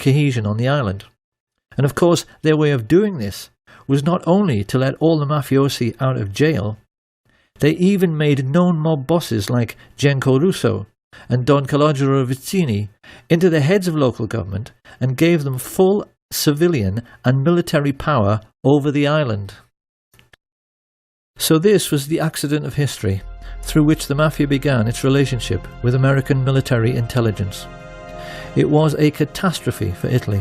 cohesion on the island. And of course, their way of doing this was not only to let all the mafiosi out of jail, they even made known mob bosses like Genco Russo and Don Calogero Vizzini into the heads of local government and gave them full civilian and military power over the island. So this was the accident of history through which the mafia began its relationship with American military intelligence. It was a catastrophe for Italy,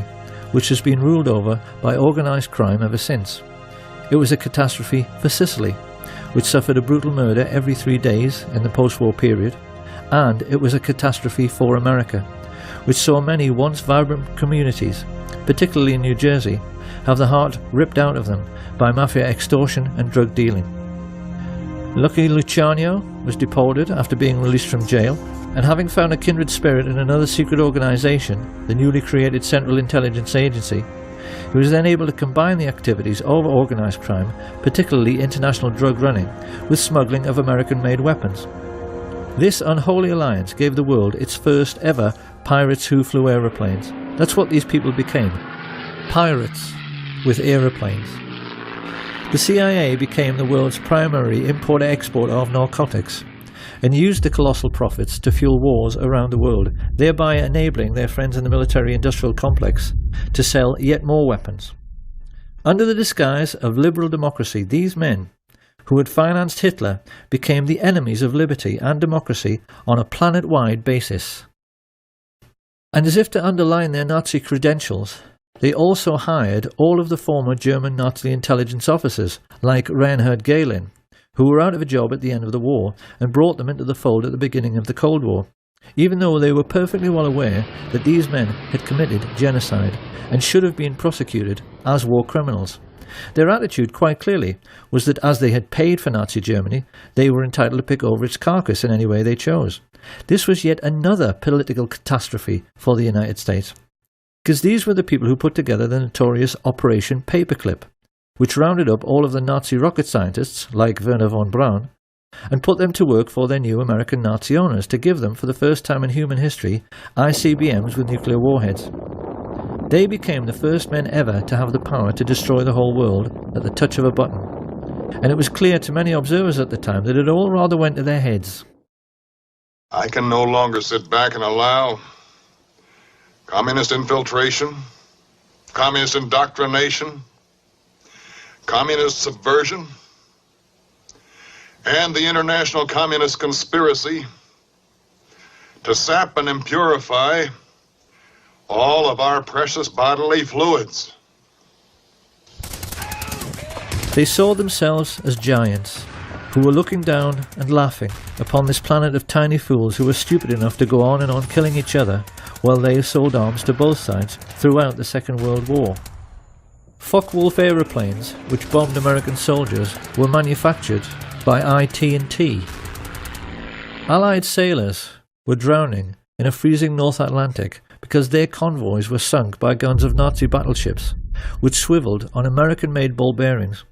which has been ruled over by organised crime ever since. It was a catastrophe for Sicily, which suffered a brutal murder every 3 days in the post-war period, and it was a catastrophe for America, which saw many once vibrant communities, particularly in New Jersey, have the heart ripped out of them by mafia extortion and drug dealing. Lucky Luciano was deported after being released from jail, and having found a kindred spirit in another secret organisation, the newly created Central Intelligence Agency, he was then able to combine the activities of organised crime, particularly international drug running, with smuggling of American-made weapons. This unholy alliance gave the world its first ever pirates who flew aeroplanes. That's what these people became. Pirates with aeroplanes. The CIA became the world's primary importer-exporter of narcotics and used the colossal profits to fuel wars around the world, thereby enabling their friends in the military-industrial complex to sell yet more weapons. Under the disguise of liberal democracy, these men, who had financed Hitler, became the enemies of liberty and democracy on a planet-wide basis. And as if to underline their Nazi credentials, they also hired all of the former German Nazi intelligence officers, like Reinhard Gehlen, who were out of a job at the end of the war, and brought them into the fold at the beginning of the Cold War, even though they were perfectly well aware that these men had committed genocide and should have been prosecuted as war criminals. Their attitude, quite clearly, was that as they had paid for Nazi Germany, they were entitled to pick over its carcass in any way they chose. This was yet another political catastrophe for the United States, because these were the people who put together the notorious Operation Paperclip, which rounded up all of the Nazi rocket scientists, like Werner von Braun, and put them to work for their new American Nazi owners to give them, for the first time in human history, ICBMs with nuclear warheads. They became the first men ever to have the power to destroy the whole world at the touch of a button, and it was clear to many observers at the time that it all rather went to their heads. I can no longer sit back and allow communist infiltration, communist indoctrination, communist subversion, and the international communist conspiracy to sap and impurify all of our precious bodily fluids. They saw themselves as giants, who were looking down and laughing upon this planet of tiny fools who were stupid enough to go on and on killing each other while they sold arms to both sides throughout the Second World War. Focke-Wulf aeroplanes, which bombed American soldiers, were manufactured by IT&T. Allied sailors were drowning in a freezing North Atlantic because their convoys were sunk by guns of Nazi battleships, which swiveled on American-made ball bearings.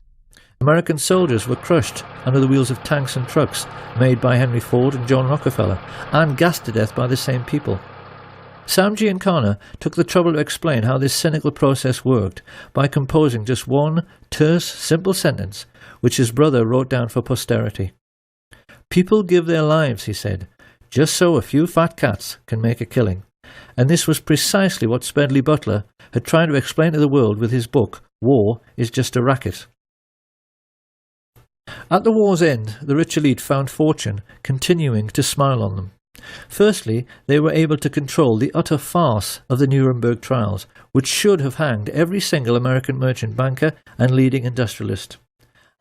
American soldiers were crushed under the wheels of tanks and trucks made by Henry Ford and John Rockefeller, and gassed to death by the same people. Sam Giancana took the trouble to explain how this cynical process worked by composing just one terse, simple sentence, which his brother wrote down for posterity. "People give their lives," he said, "just so a few fat cats can make a killing." And this was precisely what Smedley Butler had tried to explain to the world with his book, War is Just a Racket. At the war's end, the rich elite found fortune continuing to smile on them. Firstly, they were able to control the utter farce of the Nuremberg trials, which should have hanged every single American merchant banker and leading industrialist.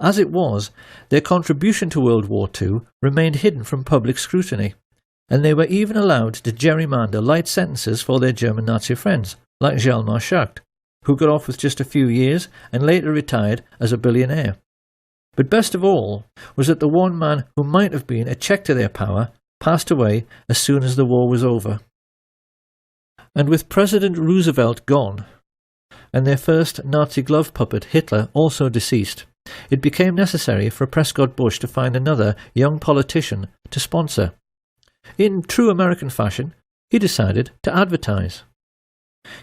As it was, their contribution to World War II remained hidden from public scrutiny, and they were even allowed to gerrymander light sentences for their German Nazi friends, like Hjalmar Schacht, who got off with just a few years and later retired as a billionaire. But best of all was that the one man who might have been a check to their power passed away as soon as the war was over. And with President Roosevelt gone, and their first Nazi glove puppet Hitler also deceased, it became necessary for Prescott Bush to find another young politician to sponsor. In true American fashion, he decided to advertise.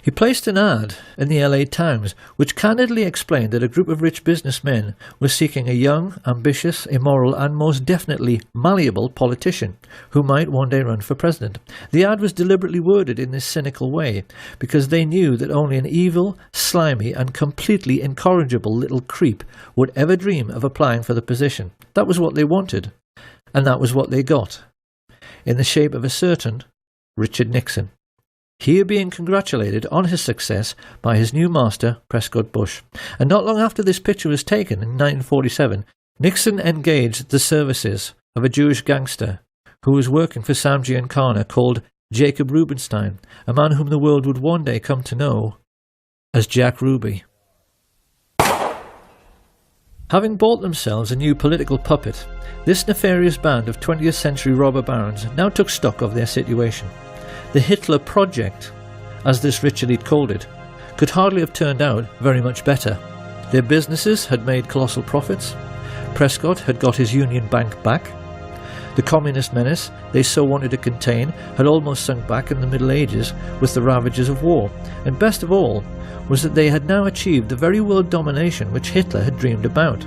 He placed an ad in the LA Times which candidly explained that a group of rich businessmen was seeking a young, ambitious, immoral and most definitely malleable politician who might one day run for president. The ad was deliberately worded in this cynical way because they knew that only an evil, slimy and completely incorrigible little creep would ever dream of applying for the position. That was what they wanted, and that was what they got, in the shape of a certain Richard Nixon. Here being congratulated on his success by his new master, Prescott Bush. And not long after this picture was taken, in 1947, Nixon engaged the services of a Jewish gangster who was working for Sam Giancana called Jacob Rubenstein, a man whom the world would one day come to know as Jack Ruby. Having bought themselves a new political puppet, this nefarious band of 20th century robber barons now took stock of their situation. The Hitler Project, as this rich elite called it, could hardly have turned out very much better. Their businesses had made colossal profits. Prescott had got his Union Bank back. The communist menace they so wanted to contain had almost sunk back in the Middle Ages with the ravages of war. And best of all was that they had now achieved the very world domination which Hitler had dreamed about.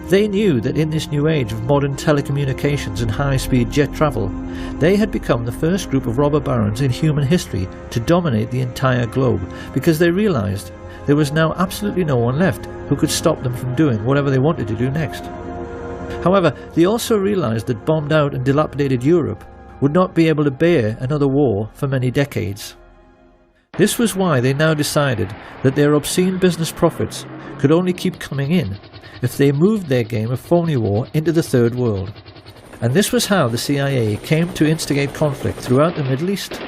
They knew that in this new age of modern telecommunications and high-speed jet travel, they had become the first group of robber barons in human history to dominate the entire globe, because they realized there was now absolutely no one left who could stop them from doing whatever they wanted to do next. However, they also realized that bombed out and dilapidated Europe would not be able to bear another war for many decades. This was why they now decided that their obscene business profits could only keep coming in if they moved their game of phony war into the Third World. And this was how the CIA came to instigate conflict throughout the Middle East,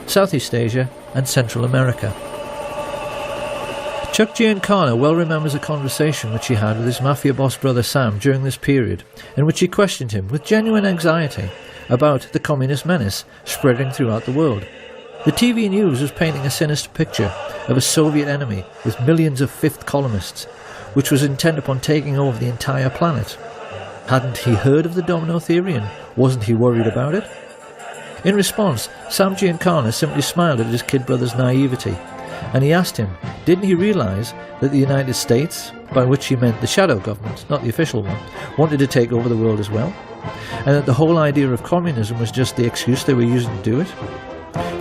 Southeast Asia and Central America. Chuck Giancana well remembers a conversation which he had with his mafia boss brother Sam during this period, in which he questioned him with genuine anxiety about the communist menace spreading throughout the world. The TV news was painting a sinister picture of a Soviet enemy with millions of fifth columnists, which was intent upon taking over the entire planet. Hadn't he heard of the domino theory, and wasn't he worried about it? In response, Sam Giancana simply smiled at his kid brother's naivety, and he asked him, didn't he realise that the United States, by which he meant the shadow government, not the official one, wanted to take over the world as well, and that the whole idea of communism was just the excuse they were using to do it?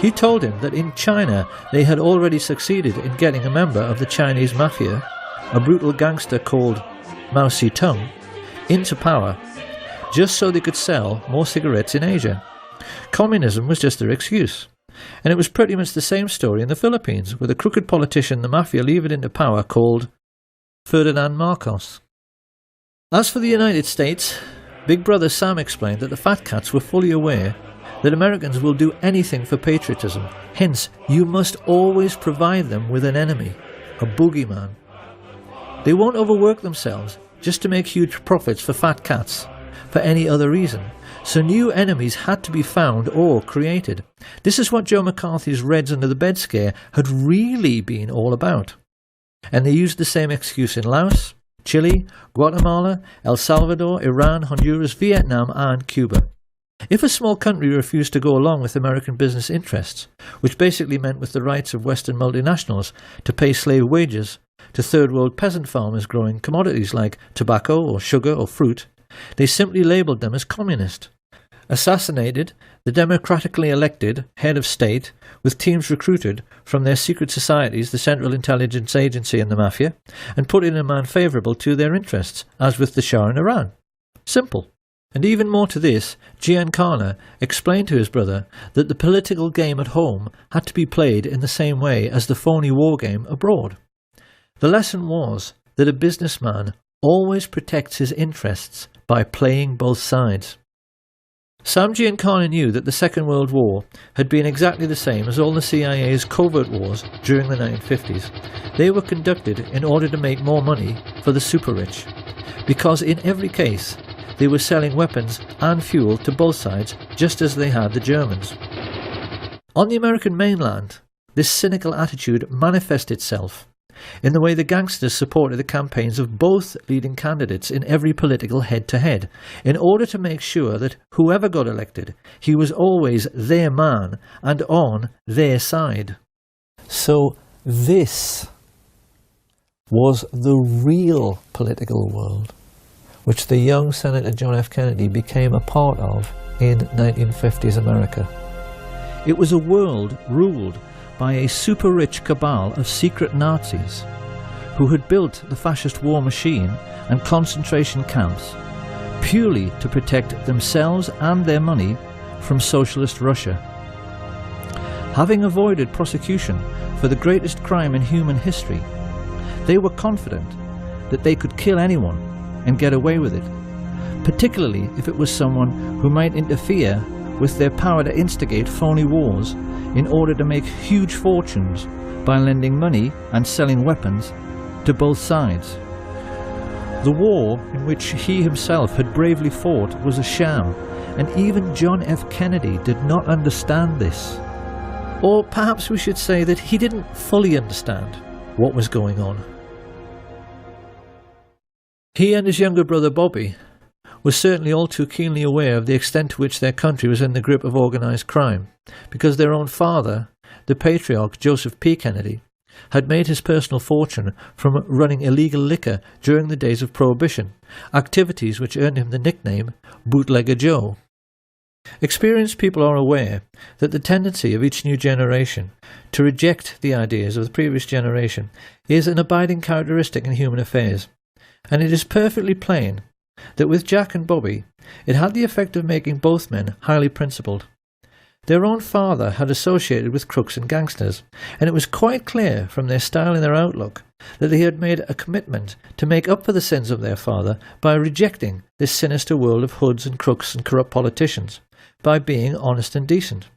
He told him that in China they had already succeeded in getting a member of the Chinese mafia, a brutal gangster called Mao Zedong, into power, just so they could sell more cigarettes in Asia. Communism was just their excuse. And it was pretty much the same story in the Philippines, with a crooked politician the mafia levered into power called Ferdinand Marcos. As for the United States, Big Brother Sam explained that the fat cats were fully aware that Americans will do anything for patriotism. Hence, you must always provide them with an enemy, a boogeyman. They won't overwork themselves just to make huge profits for fat cats for any other reason. So new enemies had to be found or created. This is what Joe McCarthy's Reds Under the Bed scare had really been all about. And they used the same excuse in Laos, Chile, Guatemala, El Salvador, Iran, Honduras, Vietnam and Cuba. If a small country refused to go along with American business interests, which basically meant with the rights of Western multinationals to pay slave wages to third world peasant farmers growing commodities like tobacco or sugar or fruit, they simply labelled them as communist, assassinated the democratically elected head of state with teams recruited from their secret societies, the Central Intelligence Agency and the Mafia, and put in a man favourable to their interests, as with the Shah in Iran. Simple. And even more to this, Giancana explained to his brother that the political game at home had to be played in the same way as the phony war game abroad. The lesson was that a businessman always protects his interests by playing both sides. Sam Giancana knew that the Second World War had been exactly the same as all the CIA's covert wars during the 1950s. They were conducted in order to make more money for the super-rich, because in every case they were selling weapons and fuel to both sides just as they had the Germans. On the American mainland, this cynical attitude manifested itself in the way the gangsters supported the campaigns of both leading candidates in every political head-to-head, in order to make sure that whoever got elected, he was always their man and on their side. So this was the real political world which the young Senator John F. Kennedy became a part of in 1950s America. It was a world ruled by a super-rich cabal of secret Nazis who had built the fascist war machine and concentration camps purely to protect themselves and their money from socialist Russia. Having avoided prosecution for the greatest crime in human history, they were confident that they could kill anyone and get away with it, particularly if it was someone who might interfere with their power to instigate phony wars in order to make huge fortunes by lending money and selling weapons to both sides. The war in which he himself had bravely fought was a sham, and even John F. Kennedy did not understand this. Or perhaps we should say that he didn't fully understand what was going on. He and his younger brother Bobby were certainly all too keenly aware of the extent to which their country was in the grip of organised crime, because their own father, the patriarch Joseph P. Kennedy, had made his personal fortune from running illegal liquor during the days of Prohibition, activities which earned him the nickname Bootlegger Joe. Experienced people are aware that the tendency of each new generation to reject the ideas of the previous generation is an abiding characteristic in human affairs, and it is perfectly plain that with Jack and Bobby it had the effect of making both men highly principled. Their own father had associated with crooks and gangsters, and it was quite clear from their style and their outlook that they had made a commitment to make up for the sins of their father by rejecting this sinister world of hoods and crooks and corrupt politicians, by being honest and decent.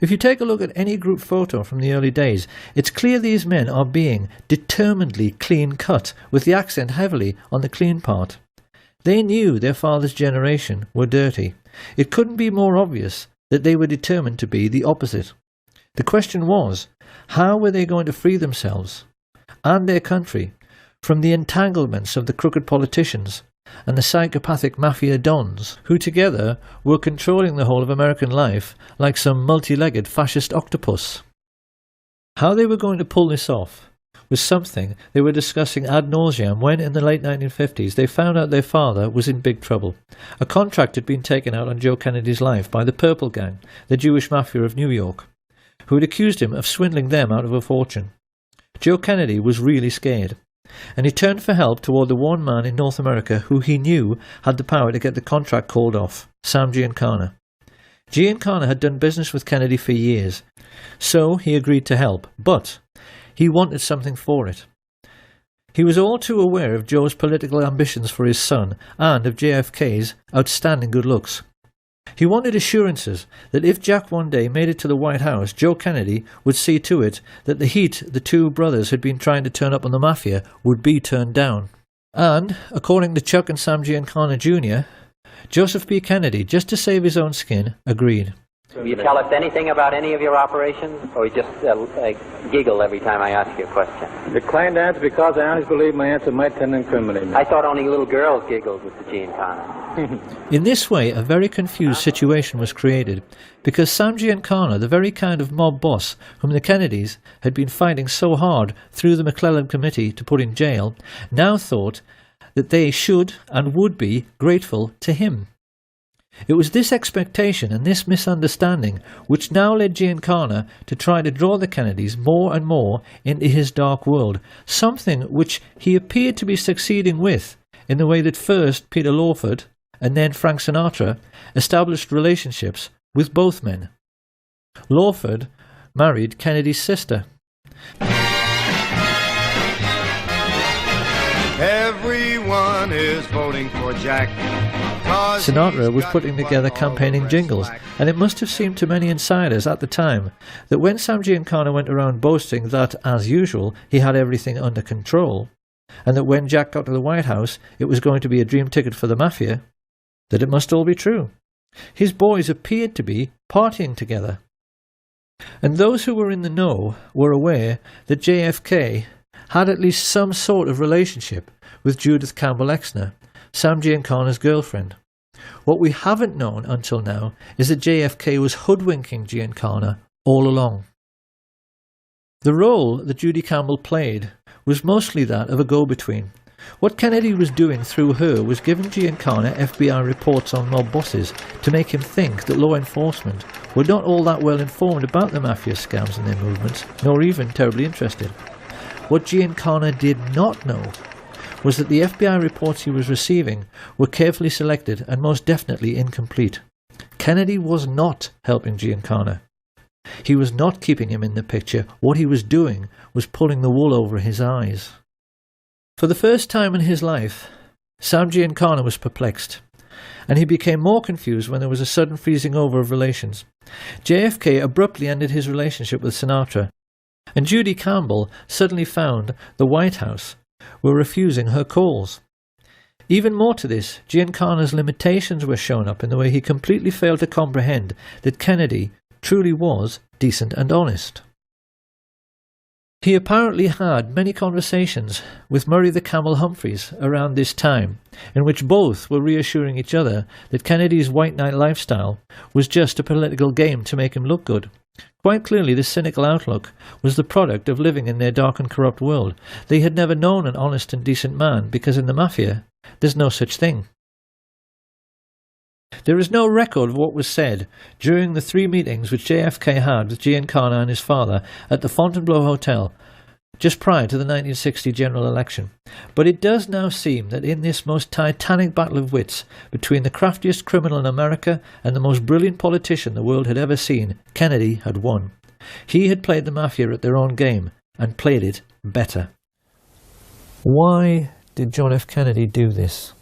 If you take a look at any group photo from the early days, it's clear these men are being determinedly clean-cut, with the accent heavily on the clean part. They knew their father's generation were dirty. It couldn't be more obvious that they were determined to be the opposite. The question was, how were they going to free themselves and their country from the entanglements of the crooked politicians and the psychopathic mafia dons, who together were controlling the whole of American life like some multi-legged fascist octopus? How they were going to pull this off was something they were discussing ad nauseam when, in the late 1950s, they found out their father was in big trouble. A contract had been taken out on Joe Kennedy's life by the Purple Gang, the Jewish mafia of New York, who had accused him of swindling them out of a fortune. Joe Kennedy was really scared, and he turned for help toward the one man in North America who he knew had the power to get the contract called off, Sam Giancana. Giancana had done business with Kennedy for years, so he agreed to help, but he wanted something for it. He was all too aware of Joe's political ambitions for his son and of JFK's outstanding good looks. He wanted assurances that if Jack one day made it to the White House, Joe Kennedy would see to it that the heat the two brothers had been trying to turn up on the mafia would be turned down. And, according to Chuck and Sam Giancana Jr., Joseph P. Kennedy, just to save his own skin, agreed. Will you tell us anything about any of your operations, or you just giggle every time I ask you a question? Decline to answer because I honestly believe my answer might tend to incriminate me. I thought only little girls giggled with the Giancana. In this way, a very confused situation was created, because Sam Giancana, the very kind of mob boss whom the Kennedys had been fighting so hard through the McClellan Committee to put in jail, now thought that they should and would be grateful to him. It was this expectation and this misunderstanding which now led Giancana to try to draw the Kennedys more and more into his dark world, something which he appeared to be succeeding with in the way that first Peter Lawford and then Frank Sinatra established relationships with both men. Lawford married Kennedy's sister. Everyone is voting for Jack. Sinatra was putting together campaigning jingles, and it must have seemed to many insiders at the time that when Sam Giancana went around boasting that, as usual, he had everything under control, and that when Jack got to the White House it was going to be a dream ticket for the mafia, that it must all be true. His boys appeared to be partying together. And those who were in the know were aware that JFK had at least some sort of relationship with Judith Campbell Exner, Sam Giancana's girlfriend. What we haven't known until now is that JFK was hoodwinking Giancana all along. The role that Judy Campbell played was mostly that of a go-between. What Kennedy was doing through her was giving Giancana FBI reports on mob bosses to make him think that law enforcement were not all that well informed about the mafia scams and their movements, nor even terribly interested. What Giancana did not know was that the FBI reports he was receiving were carefully selected and most definitely incomplete. Kennedy was not helping Giancana. He was not keeping him in the picture. What he was doing was pulling the wool over his eyes. For the first time in his life, Sam Giancana was perplexed, and he became more confused when there was a sudden freezing over of relations. JFK abruptly ended his relationship with Sinatra, and Judy Campbell suddenly found the White House were refusing her calls. Even more to this, Giancana's limitations were shown up in the way he completely failed to comprehend that Kennedy truly was decent and honest. He apparently had many conversations with Murray the Camel Humphreys around this time, in which both were reassuring each other that Kennedy's white knight lifestyle was just a political game to make him look good. Quite clearly, this cynical outlook was the product of living in their dark and corrupt world. They had never known an honest and decent man, because in the mafia, there's no such thing. There is no record of what was said during the 3 meetings which JFK had with Giancana and his father at the Fontainebleau Hotel just prior to the 1960 general election, but it does now seem that in this most titanic battle of wits between the craftiest criminal in America and the most brilliant politician the world had ever seen, Kennedy had won. He had played the mafia at their own game, and played it better. Why did John F. Kennedy do this?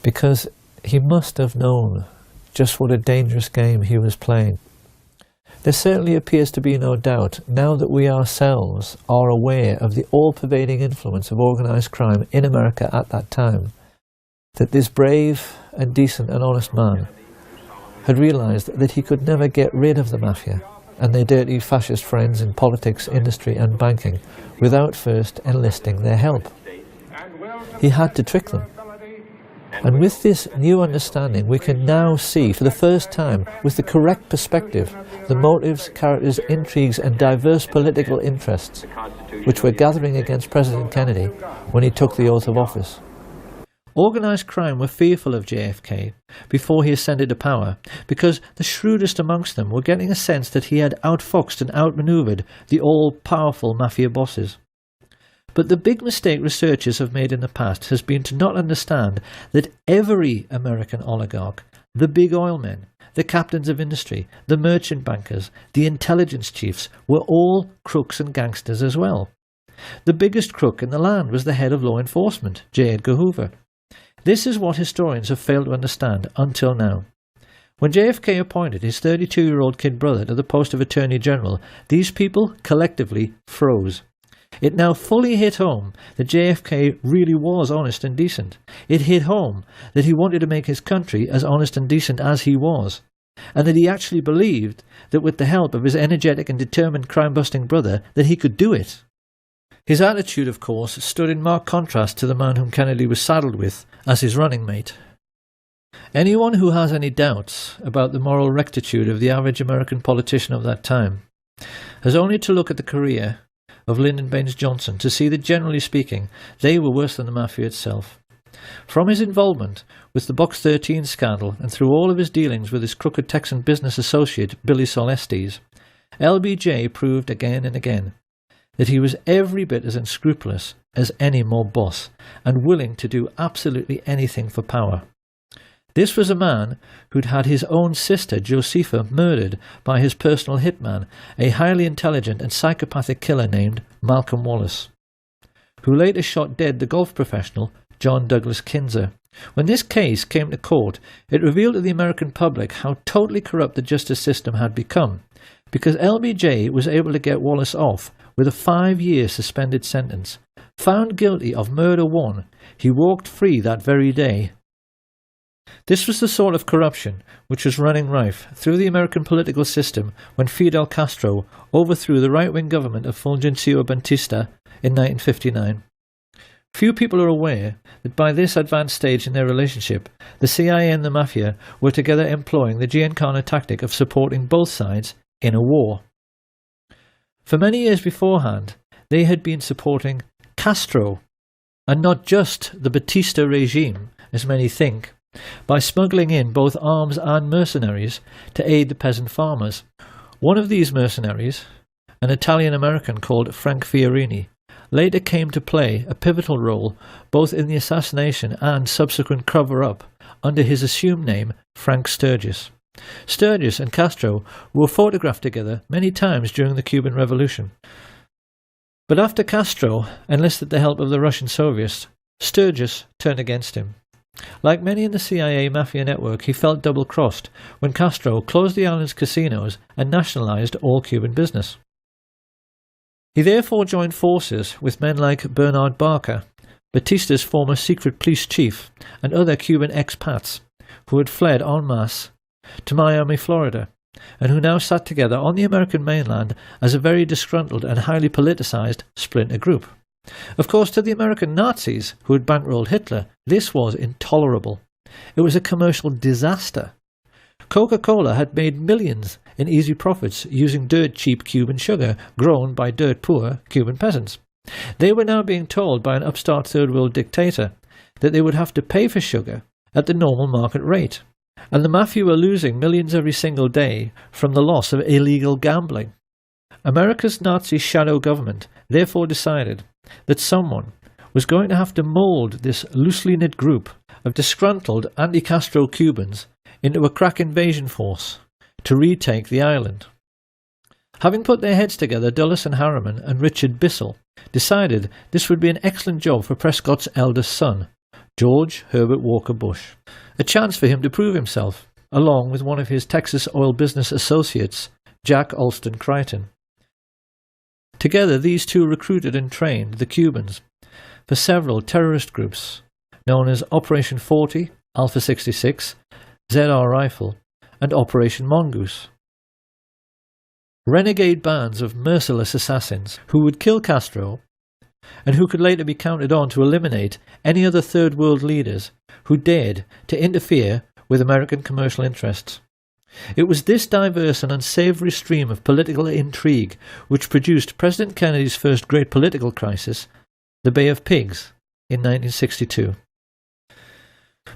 Because he must have known just what a dangerous game he was playing. There certainly appears to be no doubt, now that we ourselves are aware of the all-pervading influence of organised crime in America at that time, that this brave and decent and honest man had realised that he could never get rid of the mafia and their dirty fascist friends in politics, industry and banking without first enlisting their help. He had to trick them. And with this new understanding, we can now see, for the first time, with the correct perspective, the motives, characters, intrigues and diverse political interests which were gathering against President Kennedy when he took the oath of office. Organised crime were fearful of JFK before he ascended to power, because the shrewdest amongst them were getting a sense that he had outfoxed and outmanoeuvred the all-powerful mafia bosses. But the big mistake researchers have made in the past has been to not understand that every American oligarch, the big oil men, the captains of industry, the merchant bankers, the intelligence chiefs, were all crooks and gangsters as well. The biggest crook in the land was the head of law enforcement, J. Edgar Hoover. This is what historians have failed to understand until now. When JFK appointed his 32-year-old kid brother to the post of Attorney General, these people collectively froze. It now fully hit home that JFK really was honest and decent. It hit home that he wanted to make his country as honest and decent as he was, and that he actually believed that with the help of his energetic and determined crime-busting brother that he could do it. His attitude, of course, stood in marked contrast to the man whom Kennedy was saddled with as his running mate. Anyone who has any doubts about the moral rectitude of the average American politician of that time has only to look at the career of Lyndon Baines Johnson to see that, generally speaking, they were worse than the mafia itself. From his involvement with the Box 13 scandal and through all of his dealings with his crooked Texan business associate Billy Solestes, LBJ proved again and again that he was every bit as unscrupulous as any mob boss and willing to do absolutely anything for power. This was a man who'd had his own sister, Josepha, murdered by his personal hitman, a highly intelligent and psychopathic killer named Malcolm Wallace, who later shot dead the golf professional John Douglas Kinzer. When this case came to court, it revealed to the American public how totally corrupt the justice system had become, because LBJ was able to get Wallace off with a 5-year suspended sentence. Found guilty of murder 1, he walked free that very day. This was the sort of corruption which was running rife through the American political system when Fidel Castro overthrew the right-wing government of Fulgencio Batista in 1959. Few people are aware that by this advanced stage in their relationship, the CIA and the Mafia were together employing the Giancana tactic of supporting both sides in a war. For many years beforehand, they had been supporting Castro, and not just the Batista regime, as many think, by smuggling in both arms and mercenaries to aid the peasant farmers. One of these mercenaries, an Italian-American called Frank Fiorini, later came to play a pivotal role both in the assassination and subsequent cover-up under his assumed name Frank Sturgis. Sturgis and Castro were photographed together many times during the Cuban Revolution. But after Castro enlisted the help of the Russian Soviets, Sturgis turned against him. Like many in the CIA mafia network, he felt double-crossed when Castro closed the island's casinos and nationalized all Cuban business. He therefore joined forces with men like Bernard Barker, Batista's former secret police chief, and other Cuban expats who had fled en masse to Miami, Florida, and who now sat together on the American mainland as a very disgruntled and highly politicized splinter group. Of course, to the American Nazis who had bankrolled Hitler, this was intolerable. It was a commercial disaster. Coca-Cola had made millions in easy profits using dirt-cheap Cuban sugar grown by dirt-poor Cuban peasants. They were now being told by an upstart third-world dictator that they would have to pay for sugar at the normal market rate, and the mafia were losing millions every single day from the loss of illegal gambling. America's Nazi shadow government therefore decided that someone was going to have to mould this loosely knit group of disgruntled anti-Castro Cubans into a crack invasion force to retake the island. Having put their heads together, Dulles and Harriman and Richard Bissell decided this would be an excellent job for Prescott's eldest son, George Herbert Walker Bush, a chance for him to prove himself, along with one of his Texas oil business associates, Jack Alston Crichton. Together, these two recruited and trained the Cubans for several terrorist groups known as Operation 40, Alpha 66, ZR Rifle, and Operation Mongoose. Renegade bands of merciless assassins who would kill Castro and who could later be counted on to eliminate any other third world leaders who dared to interfere with American commercial interests. It was this diverse and unsavoury stream of political intrigue which produced President Kennedy's first great political crisis, the Bay of Pigs, in 1962.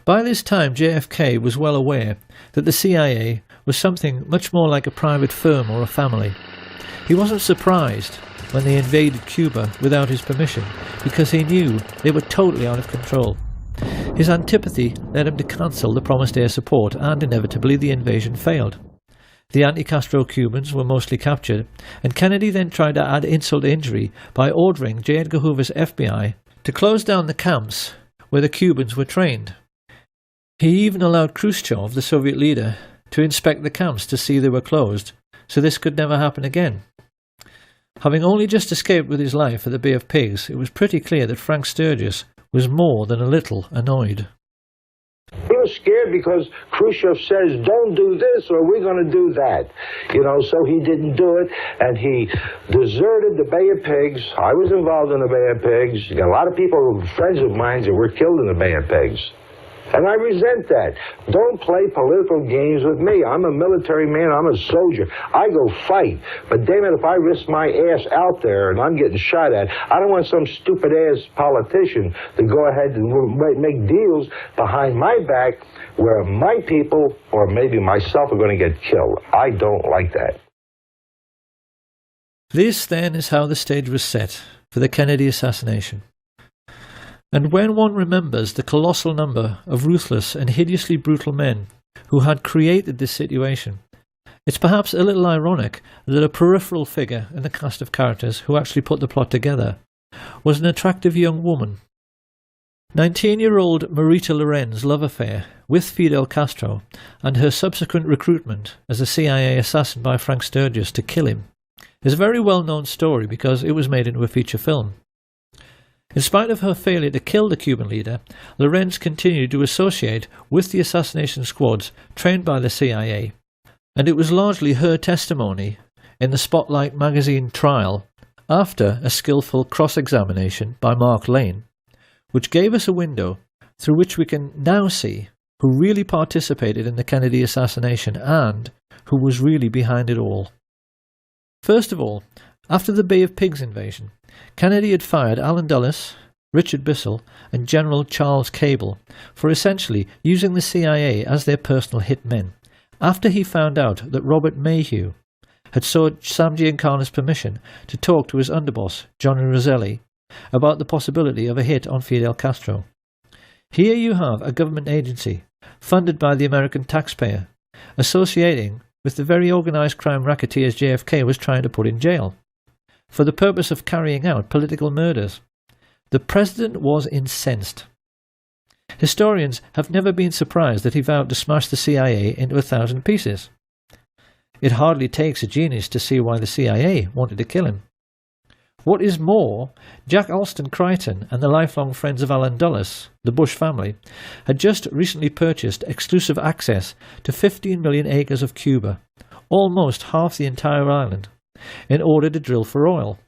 By this time, JFK was well aware that the CIA was something much more like a private firm or a family. He wasn't surprised when they invaded Cuba without his permission, because he knew they were totally out of control. His antipathy led him to cancel the promised air support, and inevitably the invasion failed. The anti-Castro Cubans were mostly captured, and Kennedy then tried to add insult to injury by ordering J. Edgar Hoover's FBI to close down the camps where the Cubans were trained. He even allowed Khrushchev, the Soviet leader, to inspect the camps to see they were closed, so this could never happen again. Having only just escaped with his life at the Bay of Pigs, it was pretty clear that Frank Sturgis was more than a little annoyed. He was scared because Khrushchev says, don't do this or we're going to do that. So he didn't do it, and he deserted the Bay of Pigs. I was involved in the Bay of Pigs. A lot of people, friends of mine, that were killed in the Bay of Pigs. And I resent that. Don't play political games with me. I'm a military man. I'm a soldier. I go fight. But damn it, if I risk my ass out there and I'm getting shot at, I don't want some stupid-ass politician to go ahead and make deals behind my back where my people, or maybe myself, are going to get killed. I don't like that. This, then, is how the stage was set for the Kennedy assassination. And when one remembers the colossal number of ruthless and hideously brutal men who had created this situation, it's perhaps a little ironic that a peripheral figure in the cast of characters who actually put the plot together was an attractive young woman. 19-year-old Marita Loren's love affair with Fidel Castro and her subsequent recruitment as a CIA assassin by Frank Sturgis to kill him is a very well-known story because it was made into a feature film. In spite of her failure to kill the Cuban leader, Lorenz continued to associate with the assassination squads trained by the CIA, and it was largely her testimony in the Spotlight magazine trial, after a skillful cross-examination by Mark Lane, which gave us a window through which we can now see who really participated in the Kennedy assassination and who was really behind it all. First of all, After the Bay of Pigs invasion, Kennedy had fired Allen Dulles, Richard Bissell and General Charles Cable for essentially using the CIA as their personal hitmen, after he found out that Robert Mayhew had sought Sam Giancana's permission to talk to his underboss, Johnny Roselli, about the possibility of a hit on Fidel Castro. Here you have a government agency, funded by the American taxpayer, associating with the very organised crime racketeers JFK was trying to put in jail, for the purpose of carrying out political murders. The president was incensed. Historians have never been surprised that he vowed to smash the CIA into 1,000 pieces. It hardly takes a genius to see why the CIA wanted to kill him. What is more, Jack Alston Crichton and the lifelong friends of Allen Dulles, the Bush family, had just recently purchased exclusive access to 15 million acres of Cuba, almost half the entire island, in order to drill for oil.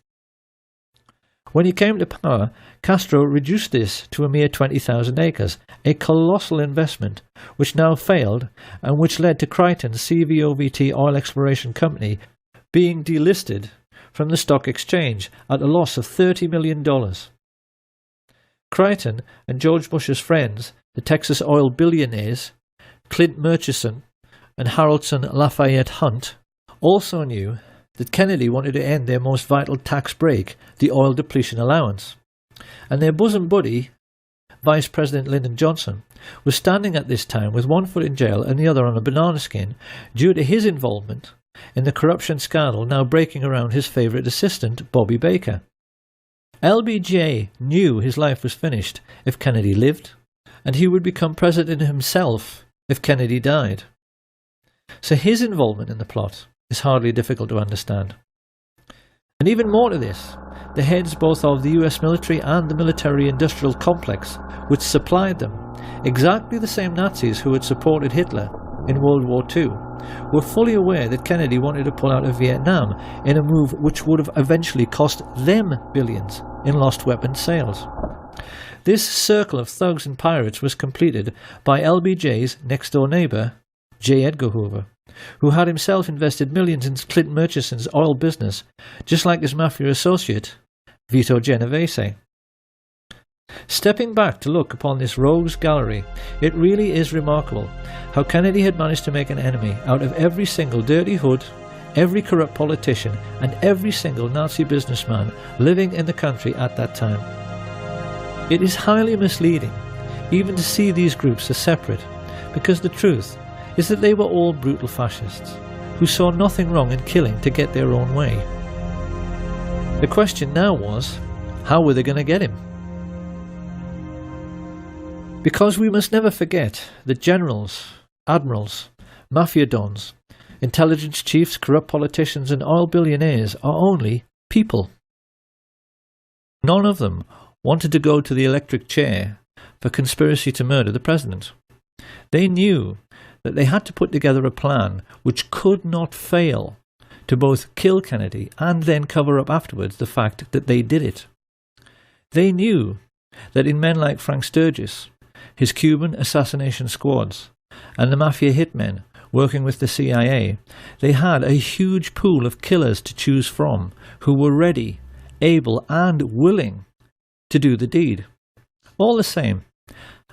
When he came to power, Castro reduced this to a mere 20,000 acres, a colossal investment which now failed and which led to Crichton's CVOVT Oil Exploration Company being delisted from the stock exchange at a loss of $30 million. Crichton and George Bush's friends, the Texas oil billionaires, Clint Murchison and Haroldson Lafayette Hunt, also knew that Kennedy wanted to end their most vital tax break, the oil depletion allowance. And their bosom buddy, Vice President Lyndon Johnson, was standing at this time with one foot in jail and the other on a banana skin due to his involvement in the corruption scandal now breaking around his favourite assistant, Bobby Baker. LBJ knew his life was finished if Kennedy lived, and he would become president himself if Kennedy died. So his involvement in the plot is hardly difficult to understand. And even more to this, the heads both of the US military and the military-industrial complex which supplied them, exactly the same Nazis who had supported Hitler in World War II, were fully aware that Kennedy wanted to pull out of Vietnam in a move which would have eventually cost them billions in lost weapons sales. This circle of thugs and pirates was completed by LBJ's next-door neighbour, J. Edgar Hoover, who had himself invested millions in Clint Murchison's oil business, just like his mafia associate, Vito Genovese. Stepping back to look upon this rogues gallery, it really is remarkable how Kennedy had managed to make an enemy out of every single dirty hood, every corrupt politician, and every single Nazi businessman living in the country at that time. It is highly misleading even to see these groups as separate, because the truth is that they were all brutal fascists who saw nothing wrong in killing to get their own way. The question now was, how were they going to get him? Because we must never forget that generals, admirals, mafia dons, intelligence chiefs, corrupt politicians and oil billionaires are only people. None of them wanted to go to the electric chair for conspiracy to murder the president. They knew that they had to put together a plan which could not fail to both kill Kennedy and then cover up afterwards the fact that they did it. They knew that in men like Frank Sturgis, his Cuban assassination squads, and the mafia hitmen working with the CIA, they had a huge pool of killers to choose from who were ready, able and willing to do the deed. All the same,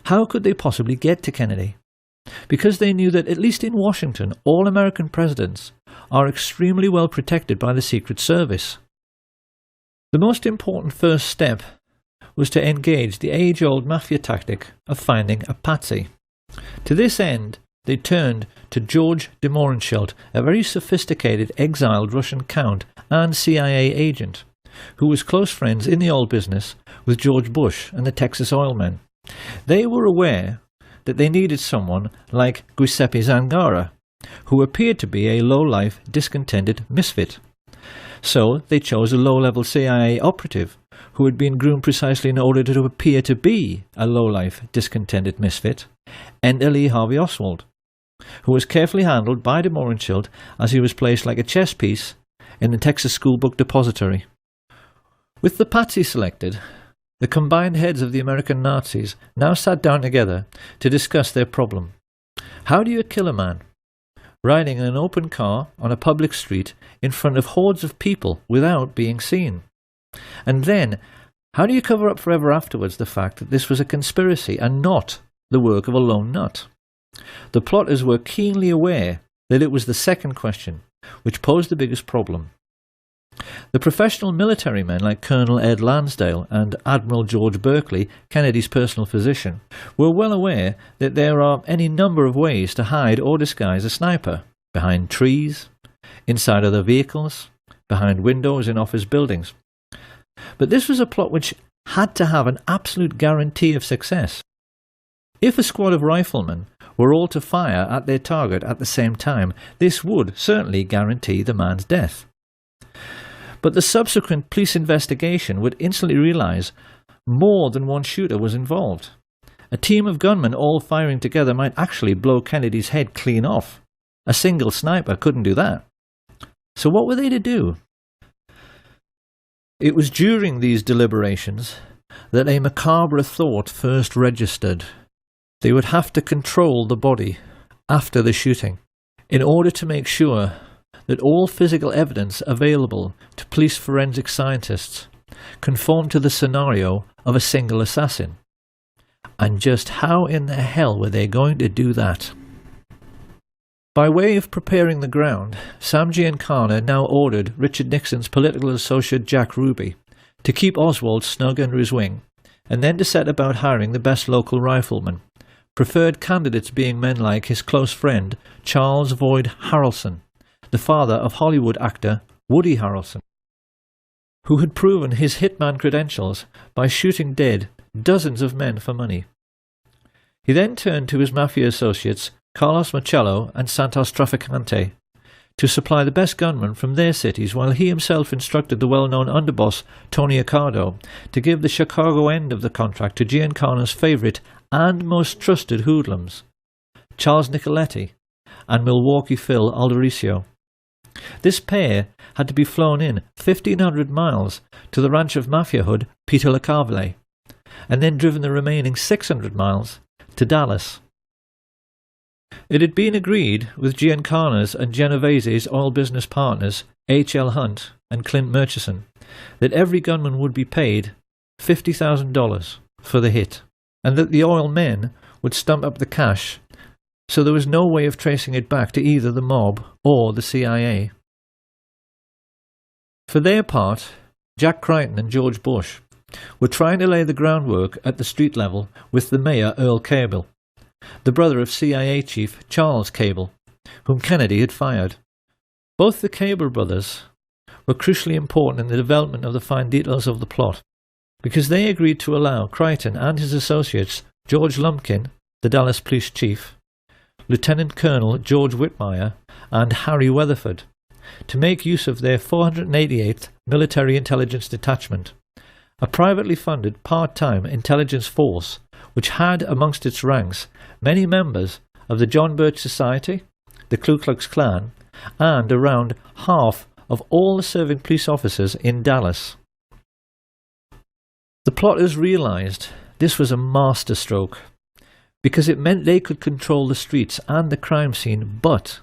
how could they possibly get to Kennedy? Because they knew that, at least in Washington, all American presidents are extremely well protected by the Secret Service. The most important first step was to engage the age-old mafia tactic of finding a patsy. To this end, they turned to George de Mohrenschildt, a very sophisticated exiled Russian count and CIA agent, who was close friends in the oil business with George Bush and the Texas oil men. They were aware that they needed someone like Giuseppe Zangara, who appeared to be a low-life, discontented misfit. So they chose a low-level CIA operative who had been groomed precisely in order to appear to be a low-life, discontented misfit, Enter Lee Harvey Oswald, who was carefully handled by de Mohrenschildt as he was placed like a chess piece in the Texas schoolbook depository. With the patsy selected, the combined heads of the American Nazis now sat down together to discuss their problem. How do you kill a man riding in an open car on a public street in front of hordes of people without being seen. And then, how do you cover up forever afterwards the fact that this was a conspiracy and not the work of a lone nut? The plotters were keenly aware that it was the second question which posed the biggest problem. The professional military men like Colonel Ed Lansdale and Admiral George Berkeley, Kennedy's personal physician, were well aware that there are any number of ways to hide or disguise a sniper: behind trees, inside other vehicles, behind windows in office buildings. But this was a plot which had to have an absolute guarantee of success. If a squad of riflemen were all to fire at their target at the same time, this would certainly guarantee the man's death. But the subsequent police investigation would instantly realise more than one shooter was involved. A team of gunmen all firing together might actually blow Kennedy's head clean off. A single sniper couldn't do that. So what were they to do? It was during these deliberations that a macabre thought first registered. They would have to control the body after the shooting in order to make sure that all physical evidence available to police forensic scientists conformed to the scenario of a single assassin. And just how in the hell were they going to do that? By way of preparing the ground, Sam Giancana now ordered Richard Nixon's political associate Jack Ruby to keep Oswald snug under his wing, and then to set about hiring the best local riflemen, preferred candidates being men like his close friend Charles Boyd Harrelson, the father of Hollywood actor Woody Harrelson, who had proven his hitman credentials by shooting dead dozens of men for money. He then turned to his mafia associates Carlos Marcello and Santos Trafficante to supply the best gunmen from their cities, while he himself instructed the well-known underboss Tony Accardo to give the Chicago end of the contract to Giancana's favourite and most trusted hoodlums, Charles Nicoletti and Milwaukee Phil Aldericio. This pair had to be flown in 1,500 miles to the ranch of mafia hood Peter LeCarvelet, and then driven the remaining 600 miles to Dallas. It had been agreed with Giancana's and Genovese's oil business partners H.L. Hunt and Clint Murchison that every gunman would be paid $50,000 for the hit, and that the oil men would stump up the cash, so there was no way of tracing it back to either the mob or the CIA. For their part, Jack Crichton and George Bush were trying to lay the groundwork at the street level with the mayor Earl Cable, the brother of CIA chief Charles Cable, whom Kennedy had fired. Both the Cable brothers were crucially important in the development of the fine details of the plot, because they agreed to allow Crichton and his associates George Lumpkin, the Dallas police chief, Lieutenant Colonel George Whitmire, and Harry Weatherford to make use of their 488th Military Intelligence Detachment, a privately funded part-time intelligence force which had amongst its ranks many members of the John Birch Society, the Ku Klux Klan, and around half of all the serving police officers in Dallas. The plotters realised this was a masterstroke, because it meant they could control the streets and the crime scene, but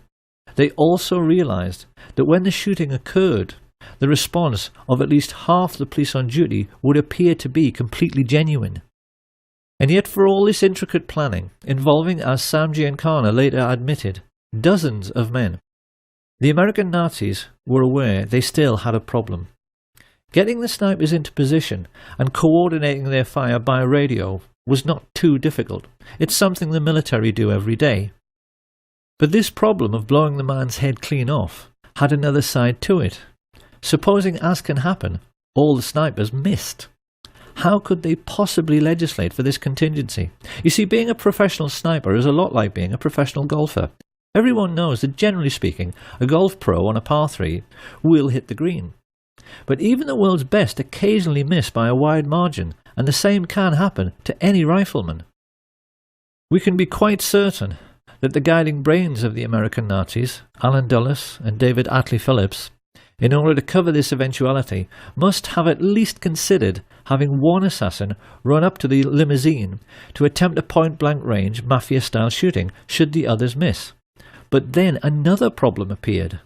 they also realised that when the shooting occurred, the response of at least half the police on duty would appear to be completely genuine. And yet for all this intricate planning, involving, as Sam Giancana later admitted, dozens of men, the American Nazis were aware they still had a problem. Getting the snipers into position and coordinating their fire by radio was not too difficult. It's something the military do every day. But this problem of blowing the man's head clean off had another side to it. Supposing, as can happen, all the snipers missed. How could they possibly legislate for this contingency? You see, being a professional sniper is a lot like being a professional golfer. Everyone knows that, generally speaking, a golf pro on a par 3 will hit the green. But even the world's best occasionally miss by a wide margin, and the same can happen to any rifleman. We can be quite certain that the guiding brains of the American Nazis, Allen Dulles and David Atlee Phillips, in order to cover this eventuality, must have at least considered having one assassin run up to the limousine to attempt a point-blank range mafia-style shooting should the others miss. But then another problem appeared.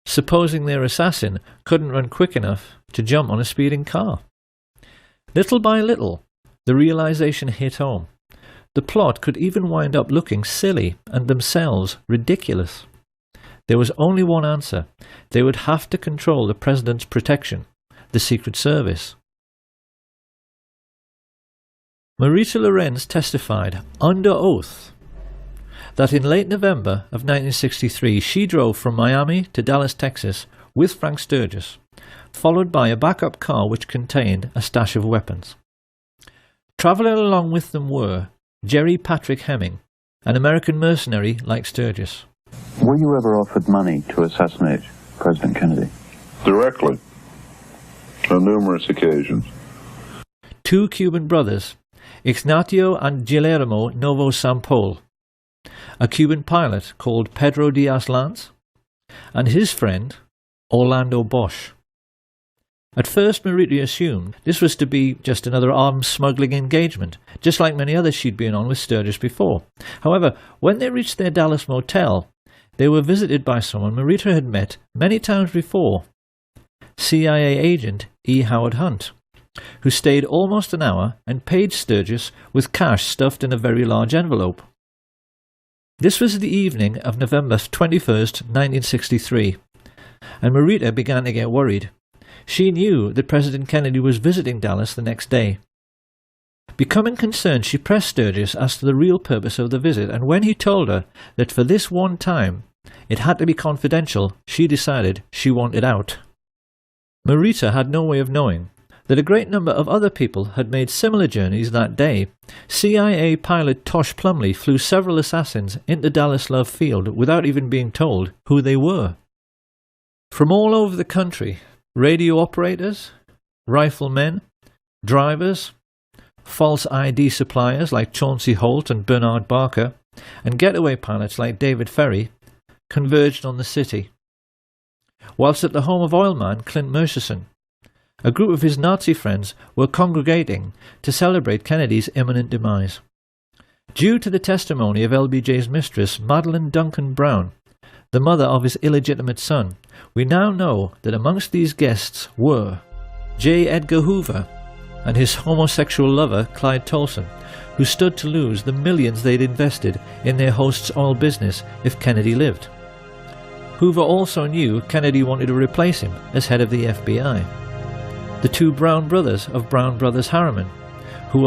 Supposing their assassin couldn't run quick enough to jump on a speeding car. Little by little, the realization hit home. The plot could even wind up looking silly and themselves ridiculous. There was only one answer. They would have to control the president's protection, the Secret Service. Marita Lorenz testified under oath that in late November of 1963 she drove from Miami to Dallas, Texas with Frank Sturgis, followed by a backup car which contained a stash of weapons. Travelling along with them were Jerry Patrick Hemming, an American mercenary like Sturgis. Were you ever offered money to assassinate President Kennedy? Directly. On numerous occasions. Two Cuban brothers, Ignacio and Guillermo Novo Sampol, a Cuban pilot called Pedro Diaz-Lanz, and his friend Orlando Bosch. At first, Marita assumed this was to be just another arms smuggling engagement, just like many others she'd been on with Sturgis before. However, when they reached their Dallas motel, they were visited by someone Marita had met many times before, CIA agent E. Howard Hunt, who stayed almost an hour and paid Sturgis with cash stuffed in a very large envelope. This was the evening of November 21st, 1963, and Marita began to get worried. She knew that President Kennedy was visiting Dallas the next day. Becoming concerned, she pressed Sturgis as to the real purpose of the visit, and when he told her that for this one time it had to be confidential, she decided she wanted out. Marita had no way of knowing that a great number of other people had made similar journeys that day. CIA pilot Tosh Plumley flew several assassins into Dallas Love Field without even being told who they were. From all over the country, radio operators, riflemen, drivers, false ID suppliers like Chauncey Holt and Bernard Barker, and getaway pilots like David Ferry converged on the city. Whilst at the home of oilman Clint Murchison, a group of his Nazi friends were congregating to celebrate Kennedy's imminent demise. Due to the testimony of LBJ's mistress, Madeline Duncan Brown, the mother of his illegitimate son, we now know that amongst these guests were J. Edgar Hoover and his homosexual lover Clyde Tolson, who stood to lose the millions they'd invested in their host's oil business if Kennedy lived. Hoover also knew Kennedy wanted to replace him as head of the FBI. The two Brown brothers of Brown Brothers Harriman,